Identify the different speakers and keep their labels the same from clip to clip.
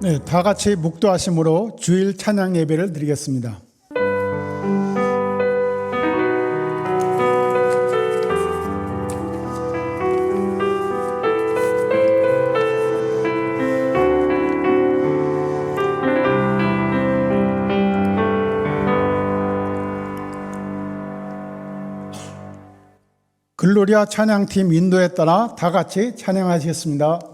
Speaker 1: 네, 다 같이 묵도하심으로 주일 찬양 예배를 드리겠습니다. 글로리아 찬양팀 인도에 따라 다 같이 찬양하시겠습니다.
Speaker 2: 그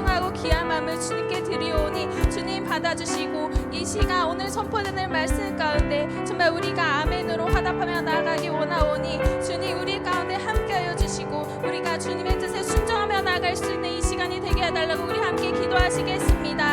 Speaker 2: 소중하고 귀한 마음을 주님께 드리오니 주님 받아주시고 이 시간 오늘 선포되는 말씀 가운데 정말 우리가 아멘으로 화답하며 나아가기 원하오니 주님 우리 가운데 함께하여 주시고 우리가 주님의 뜻에 순종하며 나아갈 수 있는 이 시간이 되게 해달라고 우리 함께 기도하시겠습니다.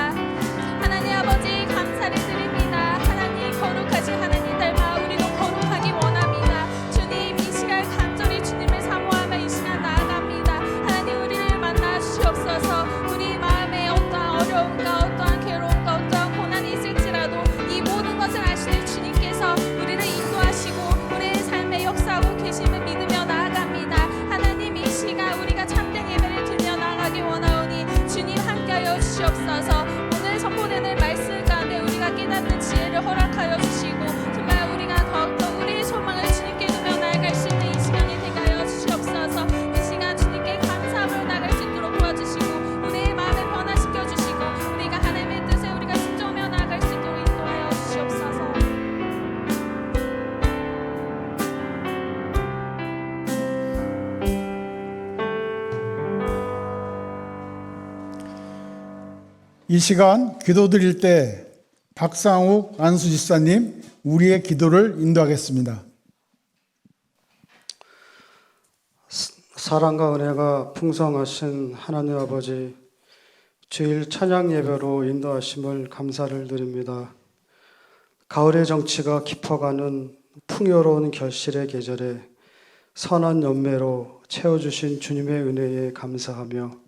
Speaker 2: 하나님 아버지 감사를 드립니다. 하나님 거룩하신 하나님 닮아 우리도 거룩하기 원합니다. 주님 이 시간 간절히 주님을 사모하며 이 시간 나아갑니다. 하나님 우리를 만나 주시옵소서. 우리 마음에 어떠한 어려움과 어떠한 괴로움과 어떠한 고난이 있을지라도 이 모든 것을 아시는 주님께서 우리를 인도하시고 우리의 삶에 역사하고 계심을 믿으며 나아갑니다. 하나님 이 시간 우리가 참된 예배를 드리며 나아가기 원하오니 주님 함께하여 주시옵소서. 오늘 선포되는 말씀 가운데 우리가 깨닫는 지혜를 허락하여 주시고 정말 우리가 더욱더 우리의 소망을 주님께 두며 나아갈 수 있는 이 시간이 되게 하여 주시옵소서. 이 시간 주님께 감사함으로 나갈 수 있도록 도와주시고 우리의 마음을 변화시켜 주시고 우리가 하나님의 뜻에 우리가 순종하며 나아갈 수 있도록 인도하여 주시옵소서.
Speaker 1: 이 시간 기도 드릴 때 박상욱 안수집사님 우리의 기도를 인도하겠습니다.
Speaker 3: 사랑과 은혜가 풍성하신 하나님 아버지, 주일 찬양 예배로 인도하심을 감사를 드립니다. 가을의 정치가 깊어가는 풍요로운 결실의 계절에 선한 열매로 채워주신 주님의 은혜에 감사하며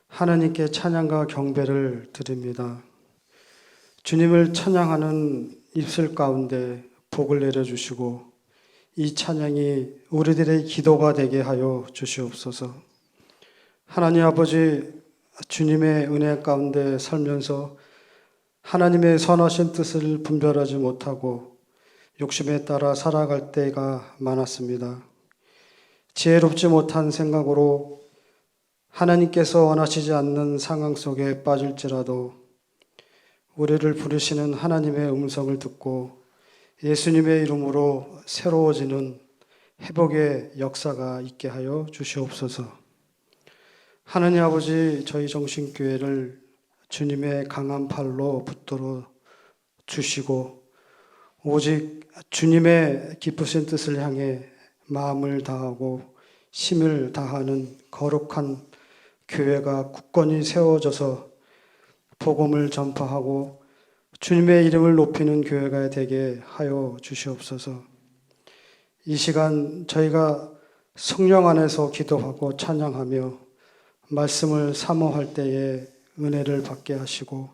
Speaker 3: 하나님께 찬양과 경배를 드립니다. 주님을 찬양하는 입술 가운데 복을 내려주시고 이 찬양이 우리들의 기도가 되게 하여 주시옵소서. 하나님 아버지, 주님의 은혜 가운데 살면서 하나님의 선하신 뜻을 분별하지 못하고 욕심에 따라 살아갈 때가 많았습니다. 지혜롭지 못한 생각으로 하나님께서 원하시지 않는 상황 속에 빠질지라도 우리를 부르시는 하나님의 음성을 듣고 예수님의 이름으로 새로워지는 회복의 역사가 있게 하여 주시옵소서. 하나님 아버지, 저희 정신교회를 주님의 강한 팔로 붙들어 주시고 오직 주님의 기쁘신 뜻을 향해 마음을 다하고 힘을 다하는 거룩한 교회가 굳건히 세워져서 복음을 전파하고 주님의 이름을 높이는 교회가 되게 하여 주시옵소서. 이 시간 저희가 성령 안에서 기도하고 찬양하며 말씀을 사모할 때에 은혜를 받게 하시고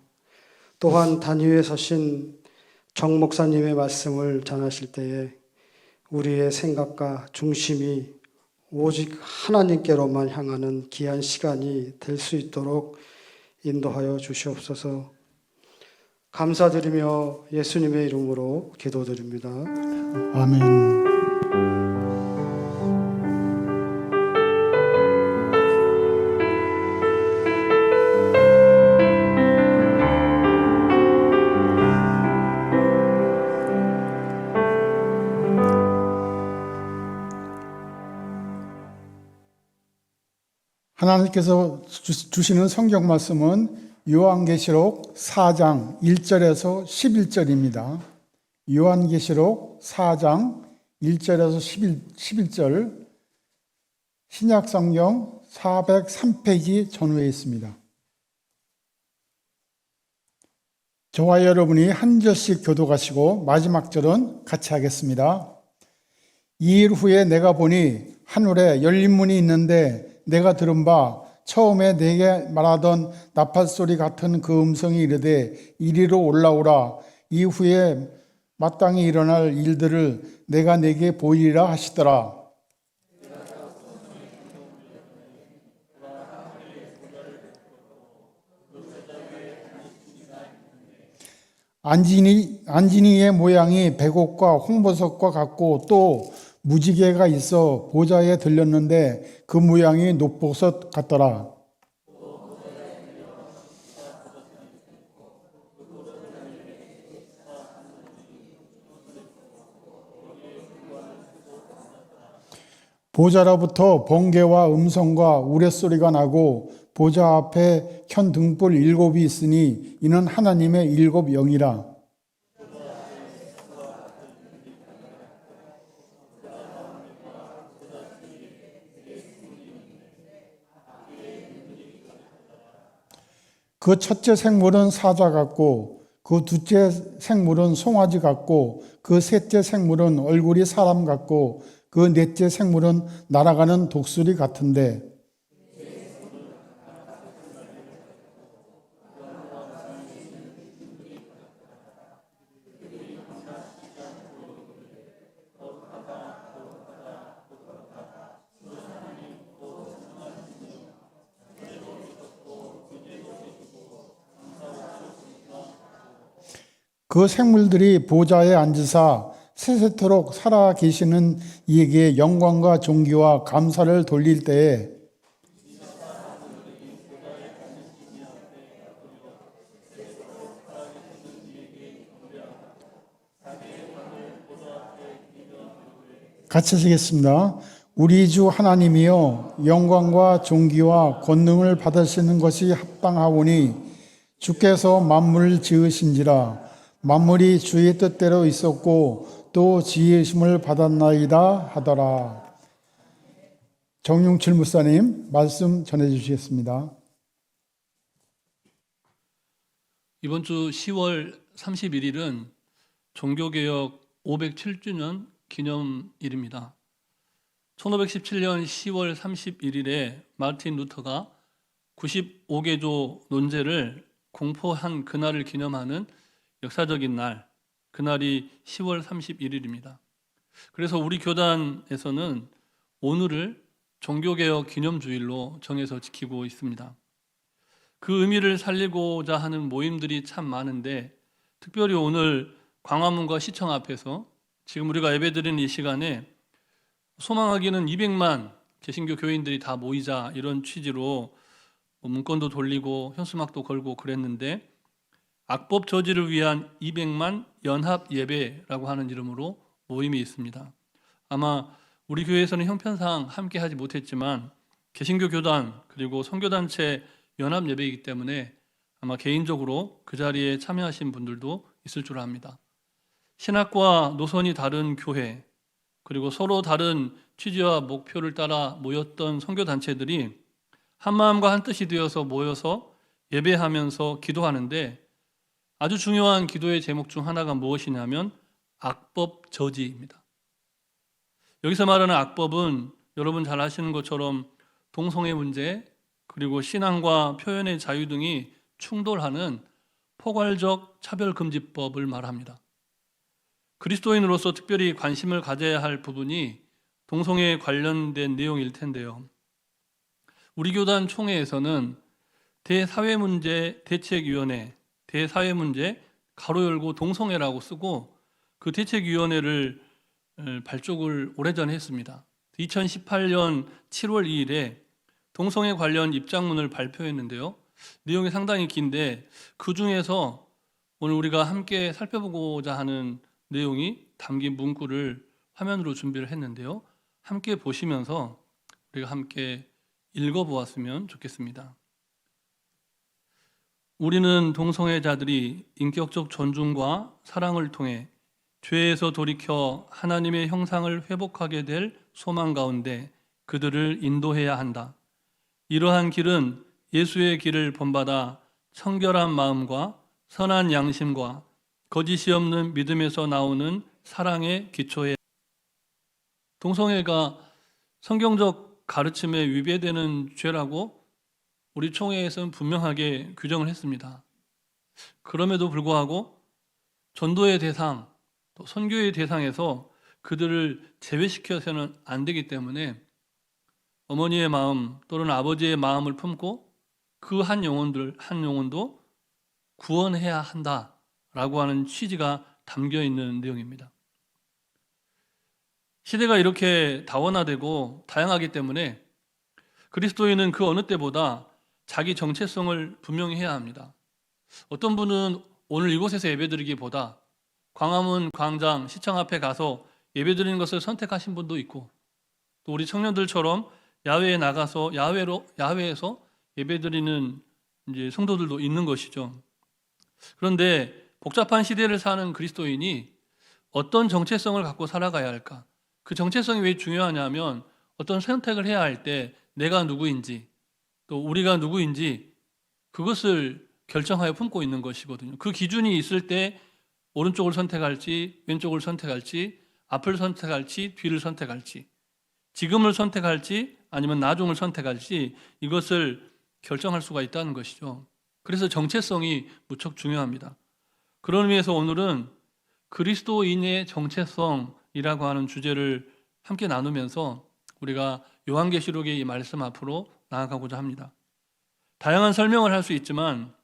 Speaker 3: 또한 단위에 서신 정 목사님의 말씀을 전하실 때에 우리의 생각과 중심이 오직 하나님께로만 향하는 귀한 시간이 될 수 있도록 인도하여 주시옵소서. 감사드리며 예수님의 이름으로 기도드립니다.
Speaker 1: 아멘. 하나님께서 주시는 성경 말씀은 요한계시록 4장 1절에서 11절입니다. 요한계시록 4장 1절에서 11절 신약성경 403페이지 전후에 있습니다. 저와 여러분이 한 절씩 교독하시고 마지막 절은 같이 하겠습니다. 2일 후에 내가 보니 하늘에 열린 문이 있는데 내가 들은 바 처음에 내게 말하던 나팔 소리 같은 그 음성이 이르되 이리로 올라오라. 이후에 마땅히 일어날 일들을 내가 내게 보이리라 하시더라. 안진이의 모양이 백옥과 홍보석과 같고 또 무지개가 있어 보좌에 들렸는데 그 모양이 녹보석 같더라. 보좌로부터 번개와 음성과 우레소리가 나고 보좌 앞에 현 등불 7이 있으니 이는 하나님의 7 영이라. 그 첫째 생물은 사자 같고 그 둘째 생물은 송아지 같고 그 셋째 생물은 얼굴이 사람 같고 그 넷째 생물은 날아가는 독수리 같은데 그 생물들이 보좌에 앉으사 세세토록 살아 계시는 이에게 영광과 존귀와 감사를 돌릴 때에 같이 하시겠습니다. 우리 주 하나님이여 영광과 존귀와 권능을 받으시는 것이 합당하오니 주께서 만물을 지으신지라 만물이 주의 뜻대로 있었고 또 지으심을 받았나이다 하더라. 정용칠 목사님 말씀 전해 주시겠습니다.
Speaker 4: 이번 주 10월 31일은 종교개혁 507주년 기념일입니다. 1517년 10월 31일에 마르틴 루터가 95개조 논제를 공포한 그날을 기념하는 역사적인 날, 그날이 10월 31일입니다. 그래서 우리 교단에서는 오늘을 종교개혁 기념주일로 정해서 지키고 있습니다. 그 의미를 살리고자 하는 모임들이 참 많은데 특별히 오늘 광화문과 시청 앞에서 지금 우리가 예배드리는 이 시간에 소망하기는 200만 개신교 교인들이 다 모이자 이런 취지로 문건도 돌리고 현수막도 걸고 그랬는데 악법 저지를 위한 200만 연합 예배라고 하는 이름으로 모임이 있습니다. 아마 우리 교회에서는 형편상 함께 하지 못했지만 개신교 교단 그리고 선교단체 연합 예배이기 때문에 아마 개인적으로 그 자리에 참여하신 분들도 있을 줄 압니다. 신학과 노선이 다른 교회 그리고 서로 다른 취지와 목표를 따라 모였던 선교단체들이 한마음과 한뜻이 되어서 모여서 예배하면서 기도하는데 아주 중요한 기도의 제목 중 하나가 무엇이냐면 악법 저지입니다. 여기서 말하는 악법은 여러분 잘 아시는 것처럼 동성애 문제 그리고 신앙과 표현의 자유 등이 충돌하는 포괄적 차별금지법을 말합니다. 그리스도인으로서 특별히 관심을 가져야 할 부분이 동성애에 관련된 내용일 텐데요. 우리 교단 총회에서는 대사회문제 대책위원회 대사회문제 가로 열고 동성애라고 쓰고 그 대책위원회를 발족을 오래전에 했습니다. 2018년 7월 2일에 동성애 관련 입장문을 발표했는데요. 내용이 상당히 긴데 그 중에서 오늘 우리가 함께 살펴보고자 하는 내용이 담긴 문구를 화면으로 준비를 했는데요. 함께 보시면서 우리가 함께 읽어보았으면 좋겠습니다. 우리는 동성애자들이 인격적 존중과 사랑을 통해 죄에서 돌이켜 하나님의 형상을 회복하게 될 소망 가운데 그들을 인도해야 한다. 이러한 길은 예수의 길을 본받아 청결한 마음과 선한 양심과 거짓이 없는 믿음에서 나오는 사랑의 기초에 동성애가 성경적 가르침에 위배되는 죄라고 우리 총회에서는 분명하게 규정을 했습니다. 그럼에도 불구하고 전도의 대상, 또 선교의 대상에서 그들을 제외시켜서는 안 되기 때문에 어머니의 마음 또는 아버지의 마음을 품고 그 한 영혼도 구원해야 한다라고 하는 취지가 담겨 있는 내용입니다. 시대가 이렇게 다원화되고 다양하기 때문에 그리스도인은 그 어느 때보다 자기 정체성을 분명히 해야 합니다. 어떤 분은 오늘 이곳에서 예배드리기보다 광화문 광장 시청 앞에 가서 예배드리는 것을 선택하신 분도 있고 또 우리 청년들처럼 야외에 나가서 야외에서 예배드리는 이제 성도들도 있는 것이죠. 그런데 복잡한 시대를 사는 그리스도인이 어떤 정체성을 갖고 살아가야 할까? 그 정체성이 왜 중요하냐면 어떤 선택을 해야 할 때 내가 누구인지 또 우리가 누구인지 그것을 결정하여 품고 있는 것이거든요. 그 기준이 있을 때 오른쪽을 선택할지 왼쪽을 선택할지 앞을 선택할지 뒤를 선택할지 지금을 선택할지 아니면 나중을 선택할지 이것을 결정할 수가 있다는 것이죠. 그래서 정체성이 무척 중요합니다. 그런 의미에서 오늘은 그리스도인의 정체성이라고 하는 주제를 함께 나누면서 우리가 요한계시록의 이 말씀 앞으로 나아가고자 합니다. 다양한 설명을 할 수 있지만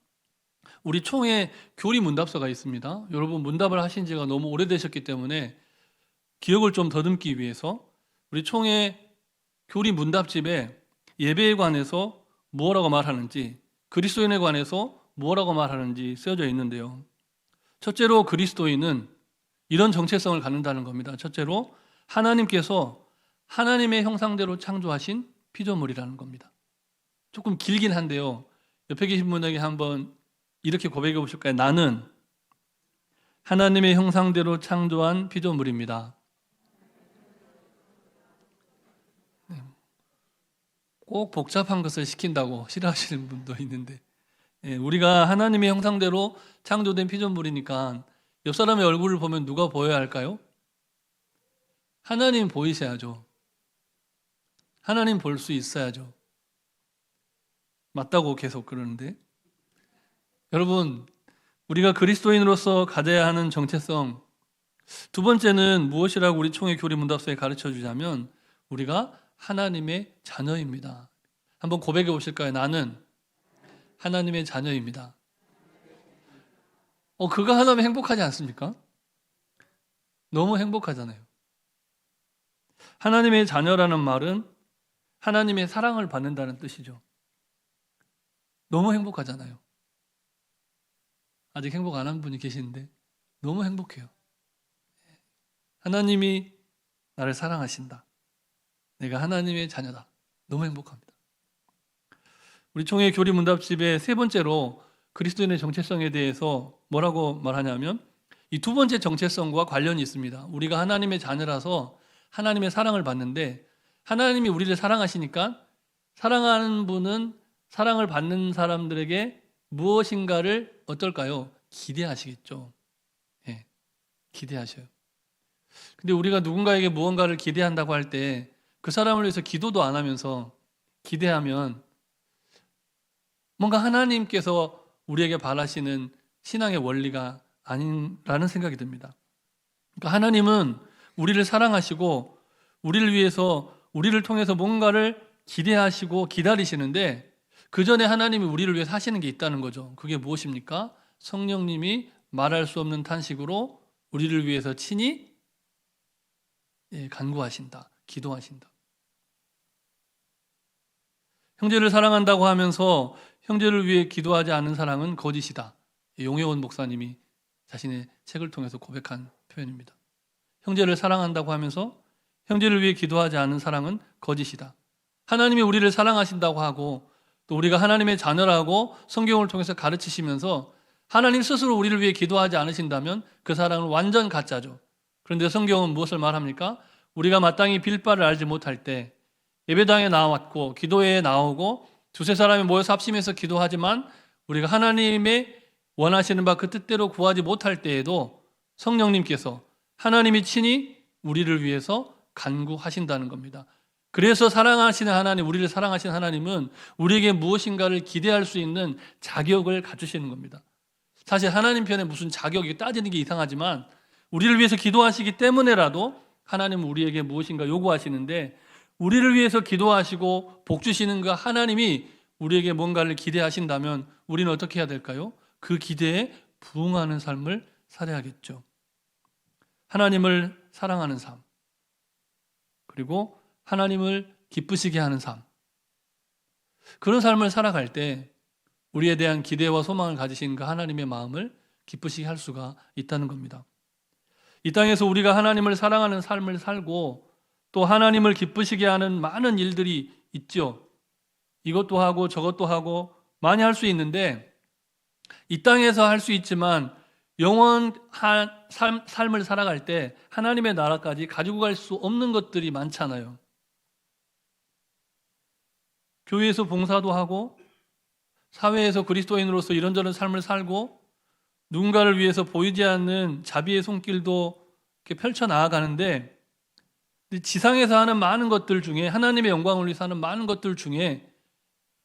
Speaker 4: 우리 총회 교리 문답서가 있습니다. 여러분 문답을 하신 지가 너무 오래되셨기 때문에 기억을 좀 더듬기 위해서 우리 총회 교리 문답집에 예배에 관해서 뭐라고 말하는지 그리스도인에 관해서 뭐라고 말하는지 쓰여져 있는데요. 첫째로 그리스도인은 이런 정체성을 갖는다는 겁니다. 첫째로 하나님께서 하나님의 형상대로 창조하신 피조물이라는 겁니다. 조금 길긴 한데요. 옆에 계신 분에게 한번 이렇게 고백해 보실까요? 나는 하나님의 형상대로 창조한 피조물입니다. 꼭 복잡한 것을 시킨다고 싫어하시는 분도 있는데 우리가 하나님의 형상대로 창조된 피조물이니까 옆 사람의 얼굴을 보면 누가 보여야 할까요? 하나님 보이셔야죠. 하나님 볼 수 있어야죠. 맞다고 계속 그러는데 여러분 우리가 그리스도인으로서 가져야 하는 정체성 두 번째는 무엇이라고 우리 총회 교리 문답서에 가르쳐 주자면 우리가 하나님의 자녀입니다. 한번 고백해 보실까요? 나는 하나님의 자녀입니다. 그거 하나면 행복하지 않습니까? 너무 행복하잖아요. 하나님의 자녀라는 말은 하나님의 사랑을 받는다는 뜻이죠. 너무 행복하잖아요. 아직 행복 안 한 분이 계시는데 너무 행복해요. 하나님이 나를 사랑하신다. 내가 하나님의 자녀다. 너무 행복합니다. 우리 총회 교리 문답집의 세 번째로 그리스도인의 정체성에 대해서 뭐라고 말하냐면 이 두 번째 정체성과 관련이 있습니다. 우리가 하나님의 자녀라서 하나님의 사랑을 받는데 하나님이 우리를 사랑하시니까 사랑하는 분은 사랑을 받는 사람들에게 무엇인가를 어떨까요? 기대하시겠죠. 네, 기대하셔요. 근데 우리가 누군가에게 무언가를 기대한다고 할 때 그 사람을 위해서 기도도 안 하면서 기대하면 뭔가 하나님께서 우리에게 바라시는 신앙의 원리가 아니라는 생각이 듭니다. 그러니까 하나님은 우리를 사랑하시고 우리를 위해서 우리를 통해서 뭔가를 기대하시고 기다리시는데 그 전에 하나님이 우리를 위해서 하시는 게 있다는 거죠. 그게 무엇입니까? 성령님이 말할 수 없는 탄식으로 우리를 위해서 친히 간구하신다. 기도하신다. 형제를 사랑한다고 하면서 형제를 위해 기도하지 않는 사랑은 거짓이다. 용혜원 목사님이 자신의 책을 통해서 고백한 표현입니다. 형제를 사랑한다고 하면서 형제를 위해 기도하지 않는 사랑은 거짓이다. 하나님이 우리를 사랑하신다고 하고 또 우리가 하나님의 자녀라고 성경을 통해서 가르치시면서 하나님 스스로 우리를 위해 기도하지 않으신다면 그 사랑은 완전 가짜죠. 그런데 성경은 무엇을 말합니까? 우리가 마땅히 빌 바를 알지 못할 때 예배당에 나왔고 기도회에 나오고 두세 사람이 모여서 합심해서 기도하지만 우리가 하나님의 원하시는 바 그 뜻대로 구하지 못할 때에도 성령님께서 하나님이 친히 우리를 위해서 간구하신다는 겁니다. 그래서 사랑하시는 하나님, 우리를 사랑하시는 하나님은 우리에게 무엇인가를 기대할 수 있는 자격을 갖추시는 겁니다. 사실 하나님 편에 무슨 자격이 따지는 게 이상하지만 우리를 위해서 기도하시기 때문에라도 하나님은 우리에게 무엇인가 요구하시는데 우리를 위해서 기도하시고 복 주시는 그 하나님이 우리에게 뭔가를 기대하신다면 우리는 어떻게 해야 될까요? 그 기대에 부응하는 삶을 살아야겠죠. 하나님을 사랑하는 삶, 그리고 하나님을 기쁘시게 하는 삶, 그런 삶을 살아갈 때 우리에 대한 기대와 소망을 가지신 그 하나님의 마음을 기쁘시게 할 수가 있다는 겁니다. 이 땅에서 우리가 하나님을 사랑하는 삶을 살고 또 하나님을 기쁘시게 하는 많은 일들이 있죠. 이것도 하고 저것도 하고 많이 할 수 있는데 이 땅에서 할 수 있지만 영원한 삶을 살아갈 때 하나님의 나라까지 가지고 갈 수 없는 것들이 많잖아요. 교회에서 봉사도 하고 사회에서 그리스도인으로서 이런저런 삶을 살고 누군가를 위해서 보이지 않는 자비의 손길도 이렇게 펼쳐 나아가는데 지상에서 하는 많은 것들 중에 하나님의 영광을 위해서 하는 많은 것들 중에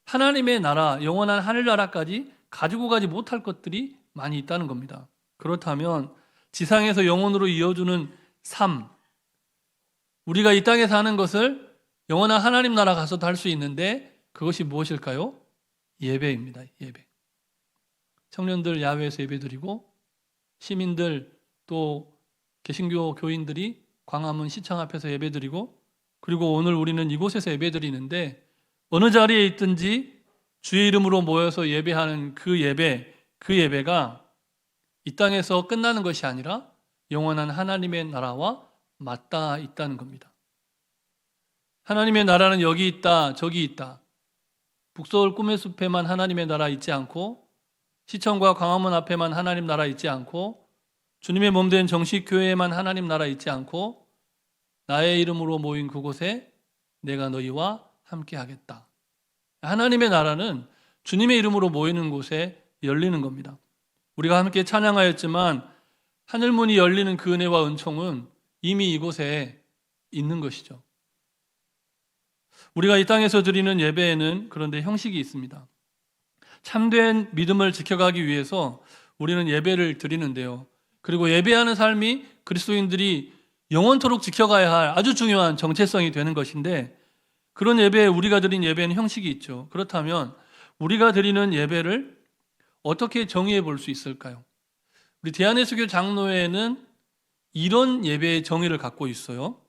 Speaker 4: 하나님의 나라, 영원한 하늘나라까지 가지고 가지 못할 것들이 많이 있다는 겁니다. 그렇다면 지상에서 영원으로 이어주는 삶, 우리가 이 땅에서 하는 것을 영원한 하나님 나라 가서도 할 수 있는데 그것이 무엇일까요? 예배입니다. 예배. 청년들 야외에서 예배드리고 시민들 또 개신교 교인들이 광화문 시청 앞에서 예배드리고 그리고 오늘 우리는 이곳에서 예배드리는데 어느 자리에 있든지 주의 이름으로 모여서 예배하는 그 예배가 이 땅에서 끝나는 것이 아니라 영원한 하나님의 나라와 맞닿아 있다는 겁니다. 하나님의 나라는 여기 있다, 저기 있다. 북서울 꿈의 숲에만 하나님의 나라 있지 않고 시청과 광화문 앞에만 하나님 나라 있지 않고 주님의 몸된 정식교회에만 하나님 나라 있지 않고 나의 이름으로 모인 그곳에 내가 너희와 함께 하겠다. 하나님의 나라는 주님의 이름으로 모이는 곳에 열리는 겁니다. 우리가 함께 찬양하였지만 하늘문이 열리는 그 은혜와 은총은 이미 이곳에 있는 것이죠. 우리가 이 땅에서 드리는 예배에는 그런데 형식이 있습니다. 참된 믿음을 지켜가기 위해서 우리는 예배를 드리는데요. 그리고 예배하는 삶이 그리스도인들이 영원토록 지켜가야 할 아주 중요한 정체성이 되는 것인데 그런 예배에 우리가 드린 예배는 형식이 있죠. 그렇다면 우리가 드리는 예배를 어떻게 정의해 볼 수 있을까요? 우리 대한예수교 장로회는 이런 예배의 정의를 갖고 있어요.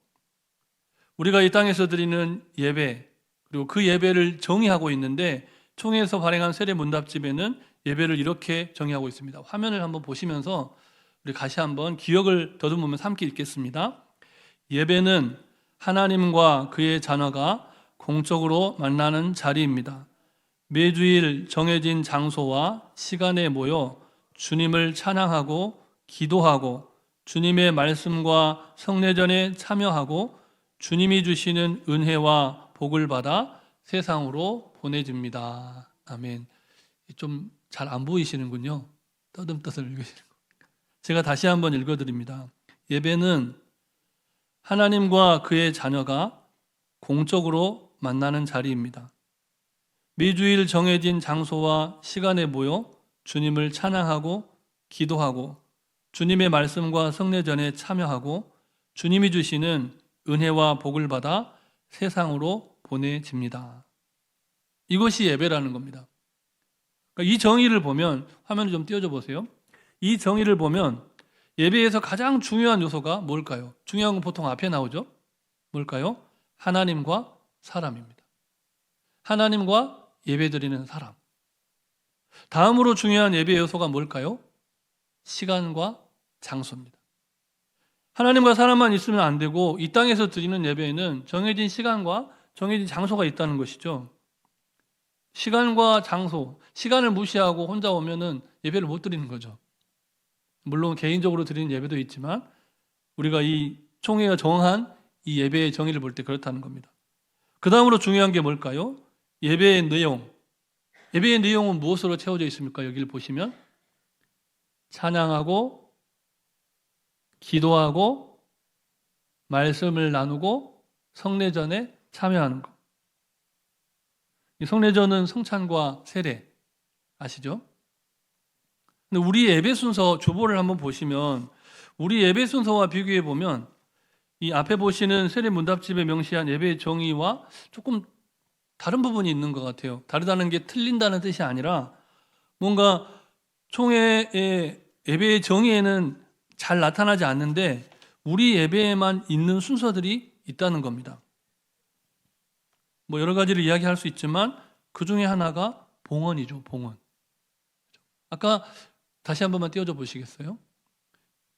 Speaker 4: 우리가 이 땅에서 드리는 예배 그리고 그 예배를 정의하고 있는데 총회에서 발행한 세례 문답집에는 예배를 이렇게 정의하고 있습니다. 화면을 한번 보시면서 우리 다시 한번 기억을 더듬으면서 함께 읽겠습니다. 예배는 하나님과 그의 자녀가 공적으로 만나는 자리입니다. 매주일 정해진 장소와 시간에 모여 주님을 찬양하고 기도하고 주님의 말씀과 성례전에 참여하고 주님이 주시는 은혜와 복을 받아 세상으로 보내집니다. 아멘. 좀 잘 안 보이시는군요. 떠듬떠듬 읽으시는 거. 제가 다시 한번 읽어드립니다. 예배는 하나님과 그의 자녀가 공적으로 만나는 자리입니다. 매주일 정해진 장소와 시간에 모여 주님을 찬양하고 기도하고 주님의 말씀과 성례전에 참여하고 주님이 주시는 은혜와 복을 받아 세상으로 보내집니다. 이것이 예배라는 겁니다. 그러니까 이 정의를 보면 화면을 좀 띄워줘 보세요. 이 정의를 보면 예배에서 가장 중요한 요소가 뭘까요? 중요한 건 보통 앞에 나오죠. 뭘까요? 하나님과 사람입니다. 하나님과 예배드리는 사람. 다음으로 중요한 예배 요소가 뭘까요? 시간과 장소입니다. 하나님과 사람만 있으면 안 되고 이 땅에서 드리는 예배에는 정해진 시간과 정해진 장소가 있다는 것이죠. 시간과 장소, 시간을 무시하고 혼자 오면은 예배를 못 드리는 거죠. 물론 개인적으로 드리는 예배도 있지만 우리가 이 총회가 정한 이 예배의 정의를 볼 때 그렇다는 겁니다. 그 다음으로 중요한 게 뭘까요? 예배의 내용. 예배의 내용은 무엇으로 채워져 있습니까? 여기를 보시면 찬양하고 기도하고 말씀을 나누고 성례전에 참여하는 것. 이 성례전은 성찬과 세례 아시죠? 근데 우리 예배 순서 주보를 한번 보시면 우리 예배 순서와 비교해 보면 이 앞에 보시는 세례 문답집에 명시한 예배의 정의와 조금 다른 부분이 있는 것 같아요. 다르다는 게 틀린다는 뜻이 아니라 뭔가 총회의 예배의 정의에는 잘 나타나지 않는데 우리 예배에만 있는 순서들이 있다는 겁니다. 뭐 여러 가지를 이야기할 수 있지만 그 중에 하나가 봉헌이죠. 봉헌. 아까 다시 한 번만 띄워줘 보시겠어요?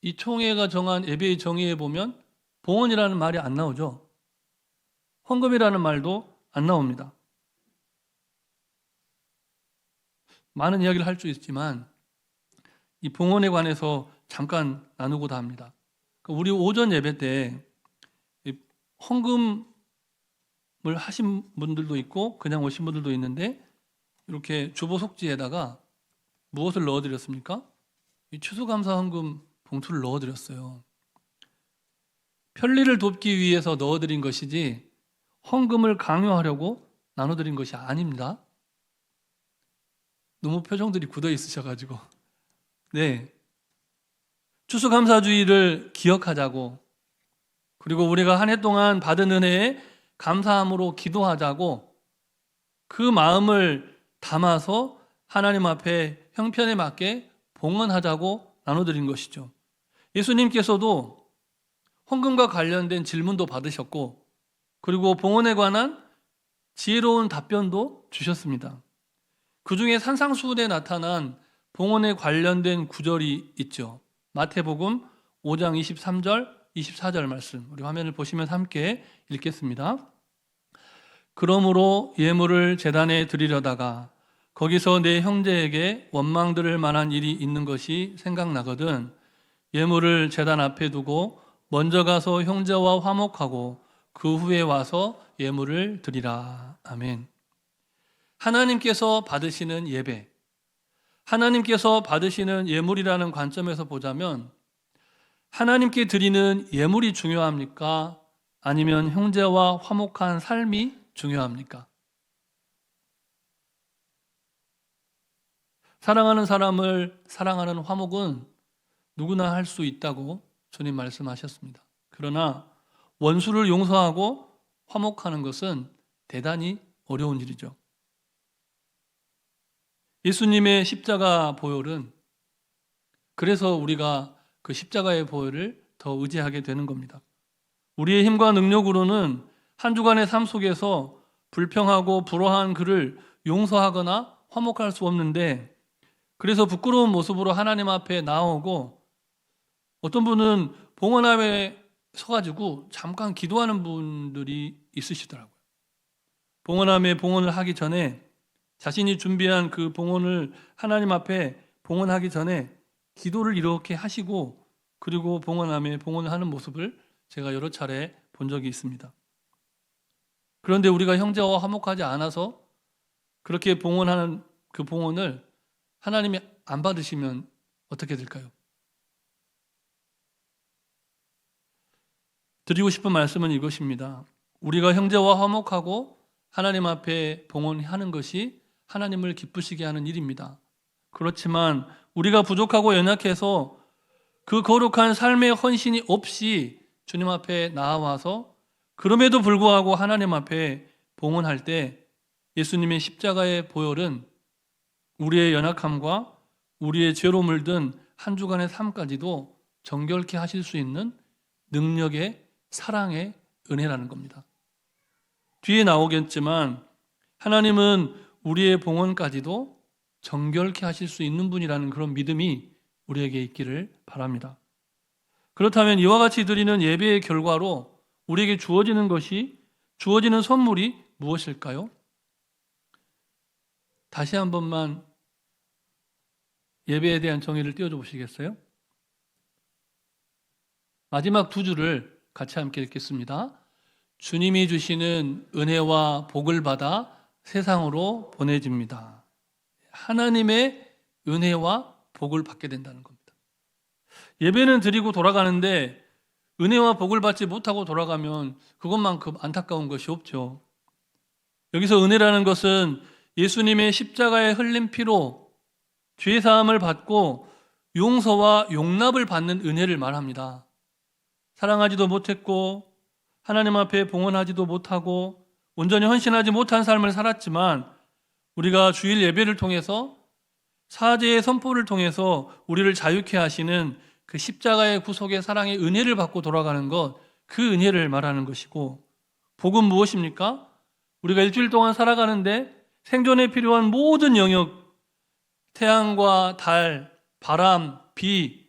Speaker 4: 이 총회가 정한 예배의 정의에 보면 봉헌이라는 말이 안 나오죠. 헌금이라는 말도 안 나옵니다. 많은 이야기를 할 수 있지만 이 봉헌에 관해서 잠깐 나누고자 합니다. 우리 오전 예배 때 헌금을 하신 분들도 있고 그냥 오신 분들도 있는데 이렇게 주보 속지에다가 무엇을 넣어드렸습니까? 이 추수감사 헌금 봉투를 넣어드렸어요. 편리를 돕기 위해서 넣어드린 것이지 헌금을 강요하려고 나눠드린 것이 아닙니다. 너무 표정들이 굳어 있으셔가지고. 네. 추수감사주의를 기억하자고, 그리고 우리가 한 해 동안 받은 은혜에 감사함으로 기도하자고 그 마음을 담아서 하나님 앞에 형편에 맞게 봉헌하자고 나눠드린 것이죠. 예수님께서도 헌금과 관련된 질문도 받으셨고 그리고 봉헌에 관한 지혜로운 답변도 주셨습니다. 그 중에 산상수훈에 나타난 봉헌에 관련된 구절이 있죠. 마태복음 5장 23절, 24절 말씀, 우리 화면을 보시면서 함께 읽겠습니다. 그러므로 예물을 제단에 드리려다가 거기서 내 형제에게 원망 들을 만한 일이 있는 것이 생각나거든 예물을 제단 앞에 두고 먼저 가서 형제와 화목하고 그 후에 와서 예물을 드리라. 아멘. 하나님께서 받으시는 예배, 하나님께서 받으시는 예물이라는 관점에서 보자면 하나님께 드리는 예물이 중요합니까? 아니면 형제와 화목한 삶이 중요합니까? 사랑하는 사람을 사랑하는 화목은 누구나 할 수 있다고 주님 말씀하셨습니다. 그러나 원수를 용서하고 화목하는 것은 대단히 어려운 일이죠. 예수님의 십자가 보혈은 그래서 우리가 그 십자가의 보혈을 더 의지하게 되는 겁니다. 우리의 힘과 능력으로는 한 주간의 삶 속에서 불평하고 불화한 그를 용서하거나 화목할 수 없는데 그래서 부끄러운 모습으로 하나님 앞에 나오고 어떤 분은 봉헌함에 서가지고 잠깐 기도하는 분들이 있으시더라고요. 봉헌함에 봉헌을 하기 전에 자신이 준비한 그 봉헌을 하나님 앞에 봉헌하기 전에 기도를 이렇게 하시고 그리고 봉헌함에 봉헌을 하는 모습을 제가 여러 차례 본 적이 있습니다. 그런데 우리가 형제와 화목하지 않아서 그렇게 봉헌하는 그 봉헌을 하나님이 안 받으시면 어떻게 될까요? 드리고 싶은 말씀은 이것입니다. 우리가 형제와 화목하고 하나님 앞에 봉헌하는 것이 하나님을 기쁘시게 하는 일입니다. 그렇지만 우리가 부족하고 연약해서 그 거룩한 삶의 헌신이 없이 주님 앞에 나와서 그럼에도 불구하고 하나님 앞에 봉헌할 때 예수님의 십자가의 보혈은 우리의 연약함과 우리의 죄로 물든 한 주간의 삶까지도 정결케 하실 수 있는 능력의 사랑의 은혜라는 겁니다. 뒤에 나오겠지만 하나님은 우리의 봉헌까지도 정결케 하실 수 있는 분이라는 그런 믿음이 우리에게 있기를 바랍니다. 그렇다면 이와 같이 드리는 예배의 결과로 우리에게 주어지는 선물이 무엇일까요? 다시 한 번만 예배에 대한 정의를 띄워줘 보시겠어요? 마지막 두 줄을 같이 함께 읽겠습니다. 주님이 주시는 은혜와 복을 받아 세상으로 보내집니다. 하나님의 은혜와 복을 받게 된다는 겁니다. 예배는 드리고 돌아가는데 은혜와 복을 받지 못하고 돌아가면 그것만큼 안타까운 것이 없죠. 여기서 은혜라는 것은 예수님의 십자가에 흘린 피로 죄 사함을 받고 용서와 용납을 받는 은혜를 말합니다. 사랑하지도 못했고 하나님 앞에 봉헌하지도 못하고 온전히 헌신하지 못한 삶을 살았지만 우리가 주일 예배를 통해서 사죄의 선포를 통해서 우리를 자유케 하시는 그 십자가의 구속의 사랑의 은혜를 받고 돌아가는 것, 그 은혜를 말하는 것이고, 복은 무엇입니까? 우리가 일주일 동안 살아가는데 생존에 필요한 모든 영역, 태양과 달, 바람, 비,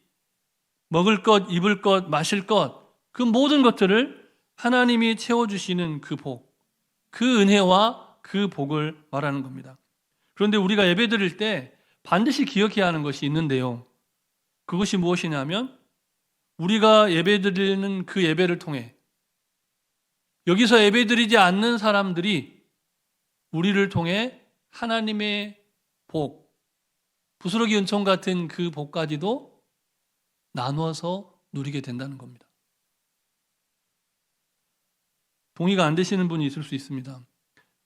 Speaker 4: 먹을 것, 입을 것, 마실 것, 그 모든 것들을 하나님이 채워주시는 그 복, 그 은혜와 그 복을 말하는 겁니다. 그런데 우리가 예배 드릴 때 반드시 기억해야 하는 것이 있는데요. 그것이 무엇이냐면 우리가 예배드리는 그 예배를 통해 여기서 예배드리지 않는 사람들이 우리를 통해 하나님의 복, 부스러기 은총 같은 그 복까지도 나누어서 누리게 된다는 겁니다. 동의가 안 되시는 분이 있을 수 있습니다.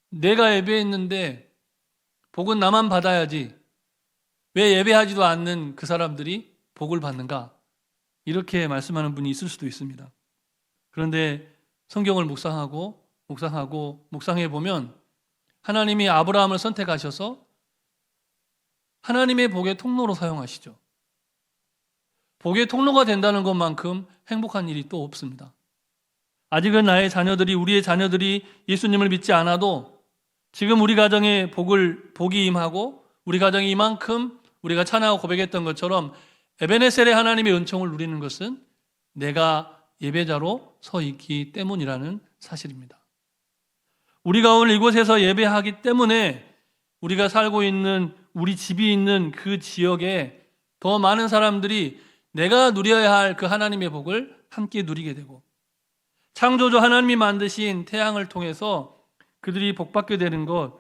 Speaker 4: 내가 예배했는데 복은 나만 받아야지 왜 예배하지도 않는 그 사람들이 복을 받는가? 이렇게 말씀하는 분이 있을 수도 있습니다. 그런데 성경을 묵상해 보면 하나님이 아브라함을 선택하셔서 하나님의 복의 통로로 사용하시죠. 복의 통로가 된다는 것만큼 행복한 일이 또 없습니다. 아직은 우리의 자녀들이 예수님을 믿지 않아도 지금 우리 가정에 복이 임하고 우리 가정이 이만큼 우리가 찬양하고 고백했던 것처럼 에베네셀의 하나님의 은총을 누리는 것은 내가 예배자로 서 있기 때문이라는 사실입니다. 우리가 오늘 이곳에서 예배하기 때문에 우리가 살고 있는 우리 집이 있는 그 지역에 더 많은 사람들이 내가 누려야 할 그 하나님의 복을 함께 누리게 되고 창조주 하나님이 만드신 태양을 통해서 그들이 복받게 되는 것,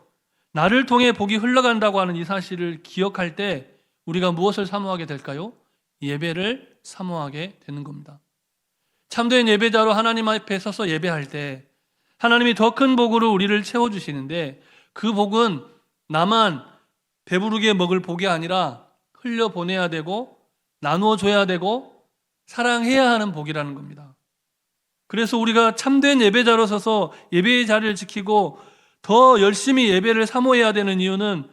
Speaker 4: 나를 통해 복이 흘러간다고 하는 이 사실을 기억할 때 우리가 무엇을 사모하게 될까요? 예배를 사모하게 되는 겁니다. 참된 예배자로 하나님 앞에 서서 예배할 때 하나님이 더 큰 복으로 우리를 채워주시는데 그 복은 나만 배부르게 먹을 복이 아니라 흘려보내야 되고 나누어줘야 되고 사랑해야 하는 복이라는 겁니다. 그래서 우리가 참된 예배자로 서서 예배의 자리를 지키고 더 열심히 예배를 사모해야 되는 이유는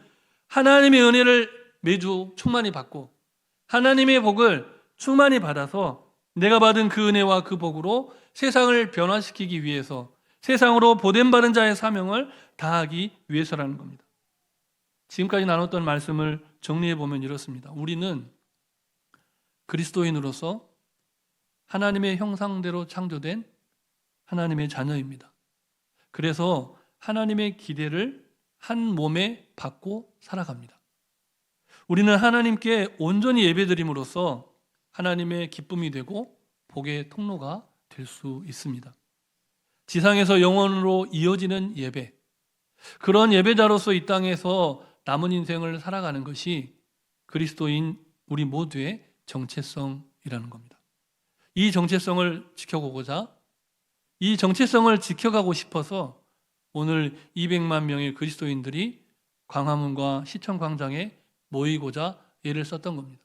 Speaker 4: 하나님의 은혜를 매주 충만히 받고 하나님의 복을 충만히 받아서 내가 받은 그 은혜와 그 복으로 세상을 변화시키기 위해서 세상으로 보냄받은 자의 사명을 다하기 위해서라는 겁니다. 지금까지 나눴던 말씀을 정리해 보면 이렇습니다. 우리는 그리스도인으로서 하나님의 형상대로 창조된 하나님의 자녀입니다. 그래서 하나님의 기대를 한 몸에 받고 살아갑니다. 우리는 하나님께 온전히 예배드림으로써 하나님의 기쁨이 되고 복의 통로가 될 수 있습니다. 지상에서 영원으로 이어지는 예배, 그런 예배자로서 이 땅에서 남은 인생을 살아가는 것이 그리스도인 우리 모두의 정체성이라는 겁니다. 이 정체성을 지켜보고자, 이 정체성을 지켜가고 싶어서 오늘 200만 명의 그리스도인들이 광화문과 시청광장에 모이고자 애를 썼던 겁니다.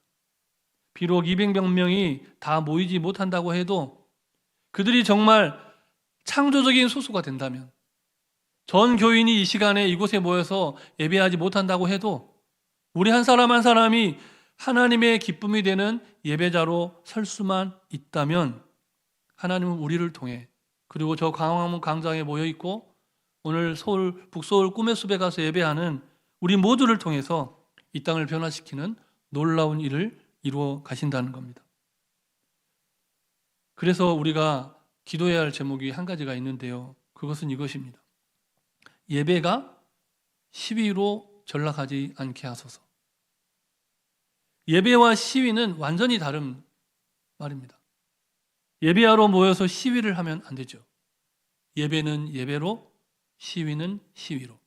Speaker 4: 비록 200만 명이 다 모이지 못한다고 해도 그들이 정말 창조적인 소수가 된다면, 전 교인이 이 시간에 이곳에 모여서 예배하지 못한다고 해도 우리 한 사람 한 사람이 하나님의 기쁨이 되는 예배자로 설 수만 있다면 하나님은 우리를 통해, 그리고 저 광화문 광장에 모여 있고 오늘 북서울 꿈의 숲에 가서 예배하는 우리 모두를 통해서 이 땅을 변화시키는 놀라운 일을 이루어 가신다는 겁니다. 그래서 우리가 기도해야 할 제목이 한 가지가 있는데요. 그것은 이것입니다. 예배가 시위로 전락하지 않게 하소서. 예배와 시위는 완전히 다른 말입니다. 예배하러 모여서 시위를 하면 안 되죠. 예배는 예배로, 시위는 시위로.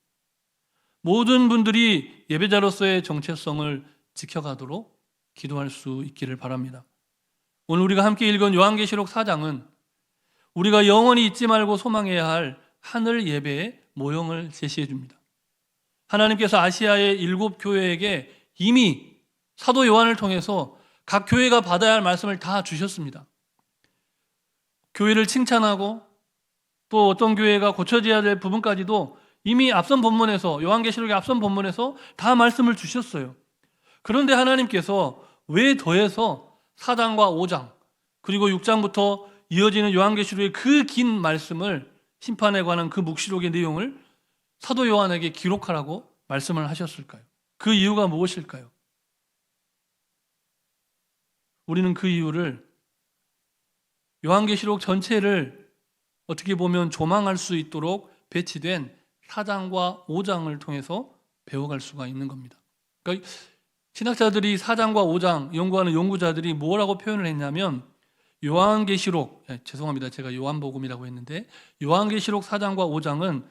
Speaker 4: 모든 분들이 예배자로서의 정체성을 지켜가도록 기도할 수 있기를 바랍니다. 오늘 우리가 함께 읽은 요한계시록 4장은 우리가 영원히 잊지 말고 소망해야 할 하늘 예배의 모형을 제시해 줍니다. 하나님께서 아시아의 7 교회에게 이미 사도 요한을 통해서 각 교회가 받아야 할 말씀을 다 주셨습니다. 교회를 칭찬하고 또 어떤 교회가 고쳐져야 될 부분까지도 이미 앞선 본문에서, 요한계시록의 앞선 본문에서 다 말씀을 주셨어요. 그런데 하나님께서 왜 더해서 4장과 5장 그리고 6장부터 이어지는 요한계시록의 그 긴 말씀을, 심판에 관한 그 묵시록의 내용을 사도 요한에게 기록하라고 말씀을 하셨을까요? 그 이유가 무엇일까요? 우리는 그 이유를 요한계시록 전체를 어떻게 보면 조망할 수 있도록 배치된 4장과 5장을 통해서 배워갈 수가 있는 겁니다. 그러니까 신학자들이 4장과 5장 연구하는 연구자들이 뭐라고 표현을 했냐면 요한계시록, 죄송합니다. 제가 요한복음이라고 했는데 요한계시록 4장과 5장은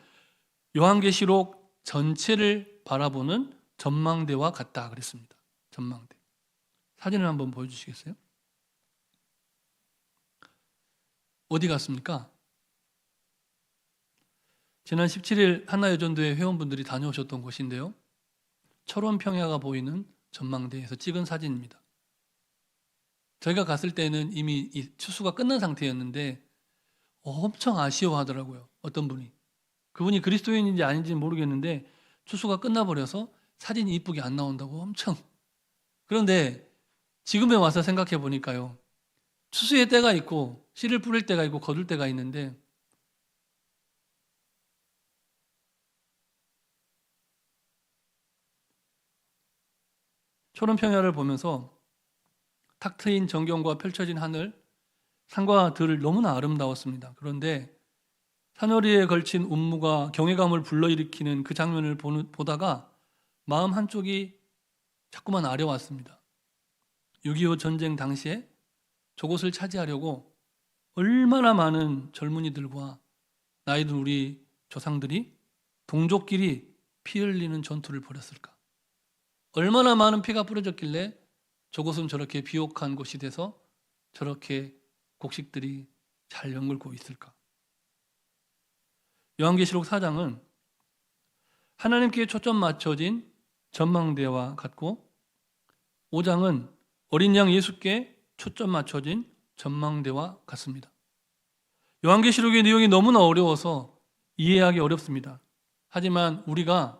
Speaker 4: 요한계시록 전체를 바라보는 전망대와 같다 그랬습니다. 전망대. 사진을 한번 보여주시겠어요? 어디 갔습니까? 지난 17일 한나여전도회 회원분들이 다녀오셨던 곳인데요. 철원평야가 보이는 전망대에서 찍은 사진입니다. 저희가 갔을 때는 이미 이 추수가 끝난 상태였는데 엄청 아쉬워하더라고요. 어떤 분이. 그분이 그리스도인인지 아닌지는 모르겠는데 추수가 끝나버려서 사진이 이쁘게 안 나온다고 엄청. 그런데 지금에 와서 생각해 보니까요. 추수의 때가 있고 씨를 뿌릴 때가 있고 거둘 때가 있는데 초론평야를 보면서 탁 트인 전경과 펼쳐진 하늘, 산과 들 너무나 아름다웠습니다. 그런데 산허리에 걸친 운무가 경외감을 불러일으키는 그 장면을 보다가 마음 한쪽이 자꾸만 아려왔습니다. 6.25 전쟁 당시에 저곳을 차지하려고 얼마나 많은 젊은이들과 나이 든 우리 조상들이 동족끼리 피 흘리는 전투를 벌였을까? 얼마나 많은 피가 뿌려졌길래 저곳은 저렇게 비옥한 곳이 돼서 저렇게 곡식들이 잘 연글고 있을까? 요한계시록 4장은 하나님께 초점 맞춰진 전망대와 같고 5장은 어린 양 예수께 초점 맞춰진 전망대와 같습니다. 요한계시록의 내용이 너무나 어려워서 이해하기 어렵습니다. 하지만 우리가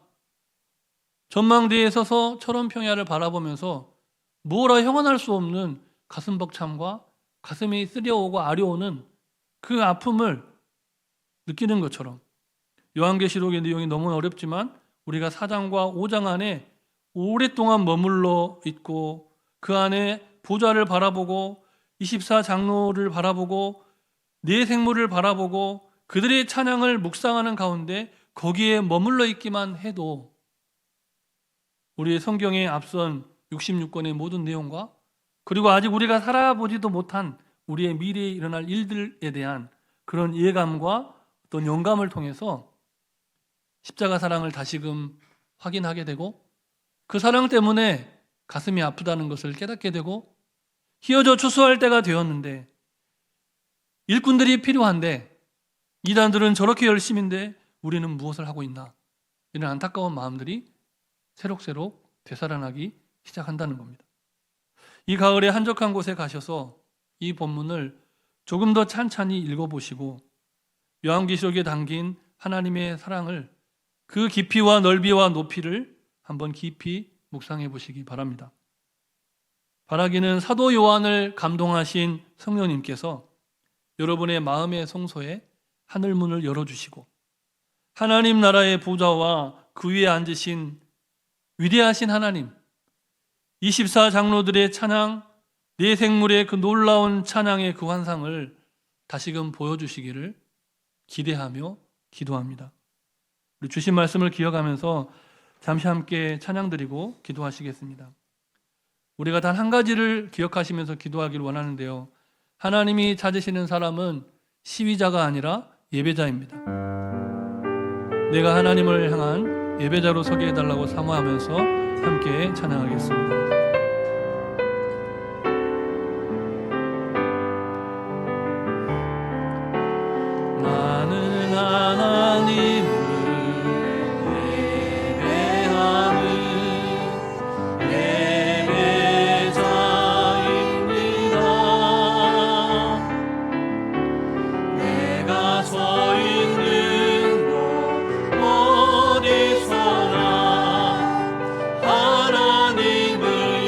Speaker 4: 전망대에 서서 철원평야를 바라보면서 뭐라 형언할 수 없는 가슴 벅참과 가슴이 쓰려오고 아려오는 그 아픔을 느끼는 것처럼 요한계시록의 내용이 너무 어렵지만 우리가 4장과 5장 안에 오랫동안 머물러 있고 그 안에 보좌를 바라보고 24장로를 바라보고 네 생물을 바라보고 그들의 찬양을 묵상하는 가운데 거기에 머물러 있기만 해도 우리의 성경에 앞선 66권의 모든 내용과 그리고 아직 우리가 살아보지도 못한 우리의 미래에 일어날 일들에 대한 그런 이해감과 어떤 영감을 통해서 십자가 사랑을 다시금 확인하게 되고 그 사랑 때문에 가슴이 아프다는 것을 깨닫게 되고 휘어져 추수할 때가 되었는데 일꾼들이 필요한데 이단들은 저렇게 열심인데 우리는 무엇을 하고 있나 이런 안타까운 마음들이 새록새록 되살아나기 시작한다는 겁니다. 이 가을에 한적한 곳에 가셔서 이 본문을 조금 더 찬찬히 읽어보시고 요한계시록에 담긴 하나님의 사랑을 그 깊이와 넓이와 높이를 한번 깊이 묵상해 보시기 바랍니다. 바라기는 사도 요한을 감동하신 성령님께서 여러분의 마음의 성소에 하늘문을 열어주시고 하나님 나라의 보좌와 그 위에 앉으신 위대하신 하나님 24장로들의 찬양, 네 생물의 그 놀라운 찬양의 그 환상을 다시금 보여주시기를 기대하며 기도합니다. 우리 주신 말씀을 기억하면서 잠시 함께 찬양 드리고 기도하시겠습니다. 우리가 단 한 가지를 기억하시면서 기도하기를 원하는데요. 하나님이 찾으시는 사람은 시위자가 아니라 예배자입니다. 내가 하나님을 향한 예배자로 서게 해달라고 사모하면서 함께 찬양하겠습니다. 나는 하나님을
Speaker 5: 하나님을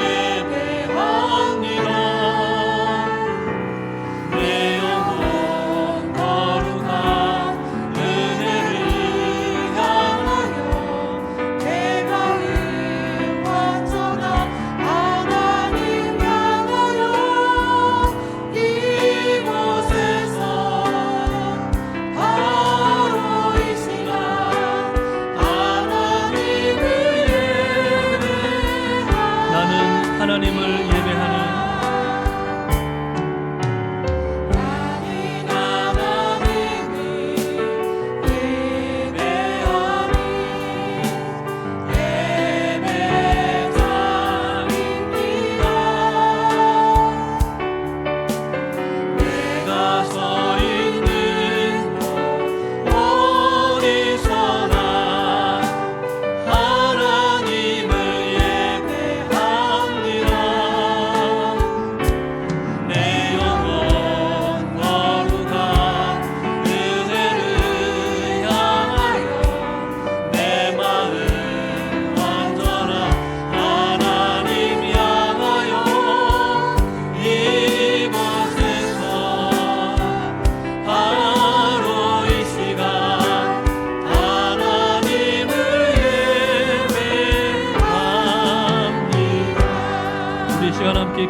Speaker 4: 하나님을 예배하는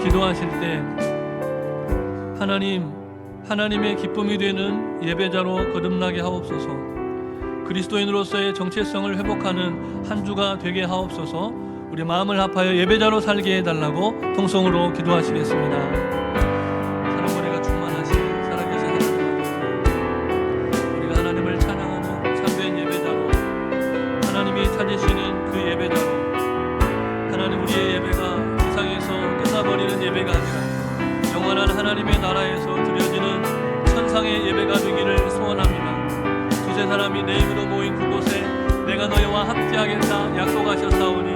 Speaker 4: 기도하실 때 하나님의 기쁨이 되는 예배자로 거듭나게 하옵소서. 그리스도인으로서의 정체성을 회복하는 한 주가 되게 하옵소서. 우리 마음을 합하여 예배자로 살게 해달라고 통성으로 기도하시겠습니다. 사랑머리가 충만하신 살아계신 하나님 아버지, 우리가 하나님을 찬양하는 참된 예배자로, 하나님이 찾으시는 그 예배자로, 하나님 우리의 예배가 세상에서 끝나버리는 예배가 아니라 영원한 하나님의 나라에서 드려지는 천상의 예배가 되기를 소원합니다. 두세 사람이 내 이름으로 모인 그곳에 내가 너희와 함께하겠다 약속하셨사오니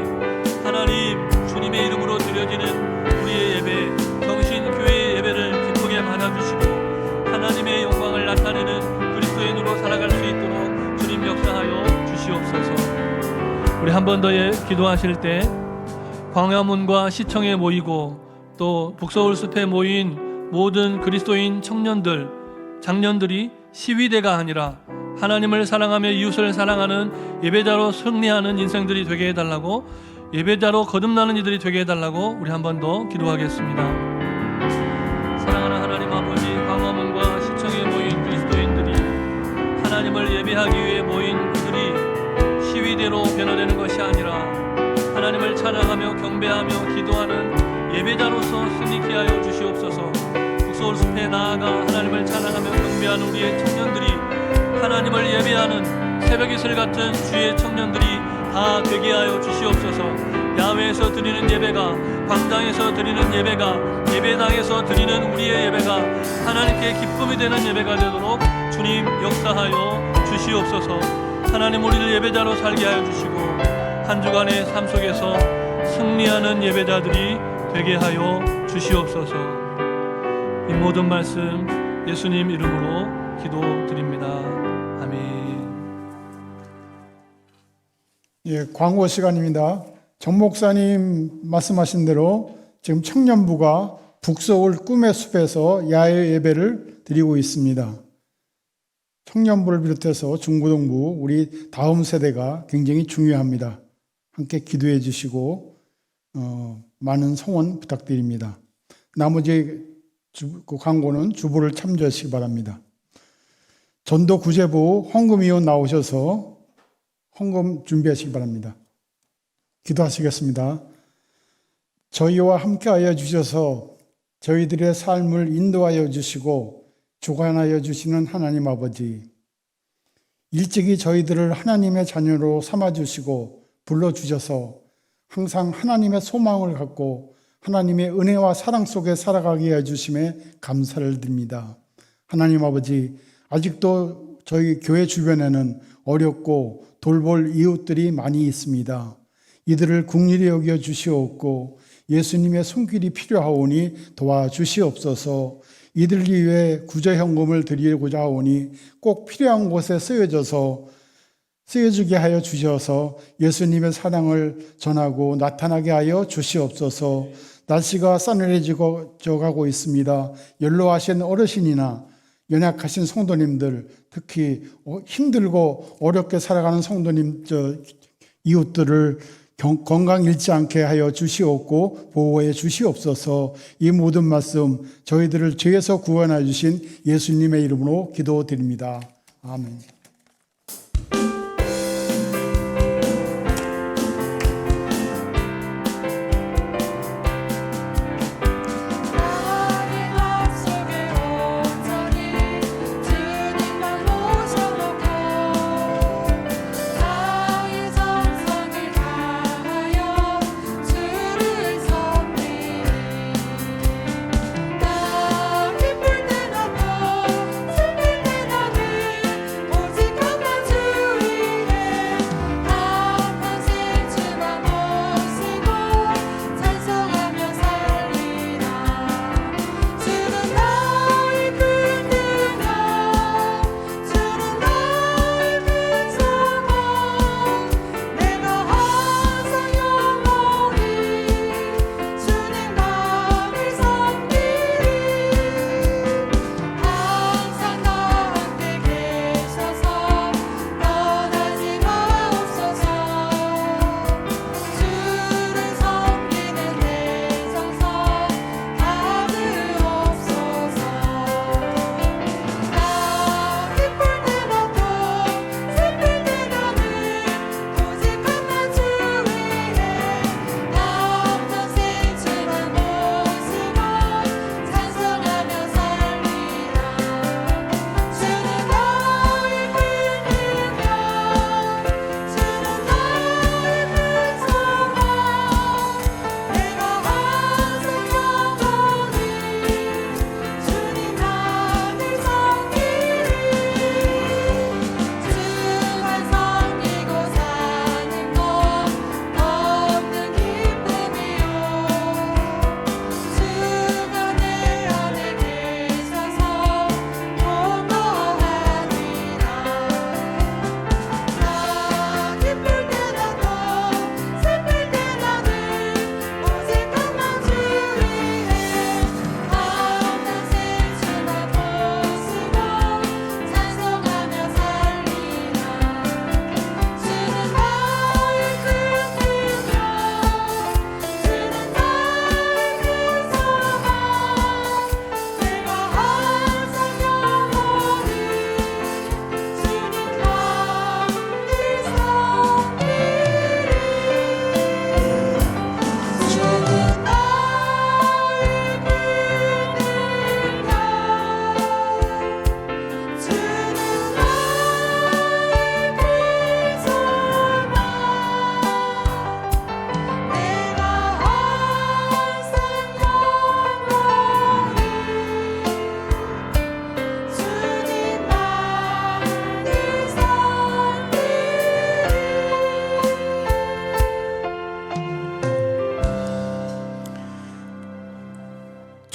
Speaker 4: 하나님 주님의 이름으로 드려지는 우리의 예배, 정신교회의 예배를 기쁘게 받아주시고 하나님의 영광을 나타내는 그리스도인으로 살아갈 수 있도록 주님 역사하여 주시옵소서. 우리 한 번 더 기도하실 때 광화문과 시청에 모이고 또 북서울 숲에 모인 모든 그리스도인 청년들, 장년들이 시위대가 아니라 하나님을 사랑하며 이웃을 사랑하는 예배자로 승리하는 인생들이 되게 해달라고, 예배자로 거듭나는 이들이 되게 해달라고 우리 한 번 더 기도하겠습니다. 사랑하는 하나님 아버지, 광화문과 시청에 모인 그리스도인들이 하나님을 예배하기 위해 모인 그들이 시위대로 변화되는 것이 아니라 하나님을 찬양하며 경배하며 기도하는 예배자로서 승리케 하여 주시옵소서. 북서울 숲에 나아가 하나님을 찬양하며 경배하는 우리의 청년들이 하나님을 예배하는 새벽 이슬 같은 주의 청년들이 다 되게 하여 주시옵소서. 야외에서 드리는 예배가, 광장에서 드리는 예배가, 예배당에서 드리는 우리의 예배가 하나님께 기쁨이 되는 예배가 되도록 주님 역사하여 주시옵소서. 하나님 우리를 예배자로 살게 하여 주시고 한 주간의 삶 속에서 승리하는 예배자들이 되게 하여 주시옵소서. 이 모든 말씀 예수님 이름으로 기도드립니다. 아멘.
Speaker 1: 예, 광고 시간입니다. 정 목사님 말씀하신 대로 지금 청년부가 북서울 꿈의 숲에서 야외 예배를 드리고 있습니다. 청년부를 비롯해서 중고등부, 우리 다음 세대가 굉장히 중요합니다. 함께 기도해 주시고 많은 성원 부탁드립니다. 나머지 그 광고는 주보를 참조하시기 바랍니다. 전도구제부 헌금위원 나오셔서 헌금 준비하시기 바랍니다. 기도하시겠습니다. 저희와 함께하여 주셔서 저희들의 삶을 인도하여 주시고 주관하여 주시는 하나님 아버지, 일찍이 저희들을 하나님의 자녀로 삼아주시고 불러주셔서 항상 하나님의 소망을 갖고 하나님의 은혜와 사랑 속에 살아가게 해주심에 감사를 드립니다. 하나님 아버지, 아직도 저희 교회 주변에는 어렵고 돌볼 이웃들이 많이 있습니다. 이들을 긍휼히 여겨 주시옵고 예수님의 손길이 필요하오니 도와주시옵소서. 이들 위해 구제현금을 드리고자 하오니 꼭 필요한 곳에 쓰여주게 하여 주셔서 예수님의 사랑을 전하고 나타나게 하여 주시옵소서. 날씨가 싸늘해지고 가고 있습니다. 연로하신 어르신이나 연약하신 성도님들, 특히 힘들고 어렵게 살아가는 성도님, 이웃들을 건강 잃지 않게 하여 주시옵고 보호해 주시옵소서. 이 모든 말씀 저희들을 죄에서 구원해 주신 예수님의 이름으로 기도드립니다. 아멘.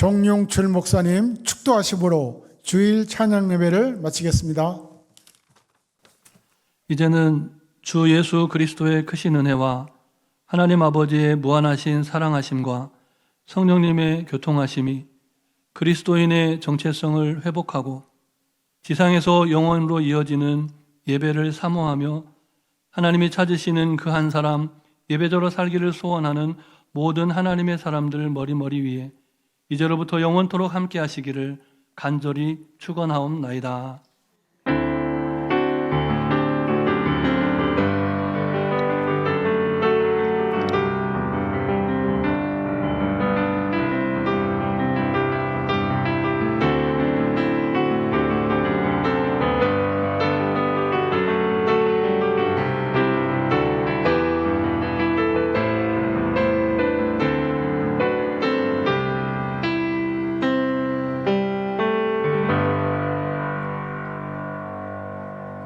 Speaker 1: 정용출 목사님 축도하심으로 주일 찬양 예배를 마치겠습니다.
Speaker 4: 이제는 주 예수 그리스도의 크신 은혜와 하나님 아버지의 무한하신 사랑하심과 성령님의 교통하심이 그리스도인의 정체성을 회복하고 지상에서 영원으로 이어지는 예배를 사모하며 하나님이 찾으시는 그 한 사람 예배자로 살기를 소원하는 모든 하나님의 사람들 머리머리 위에 이제로부터 영원토록 함께 하시기를 간절히 축원하옵나이다.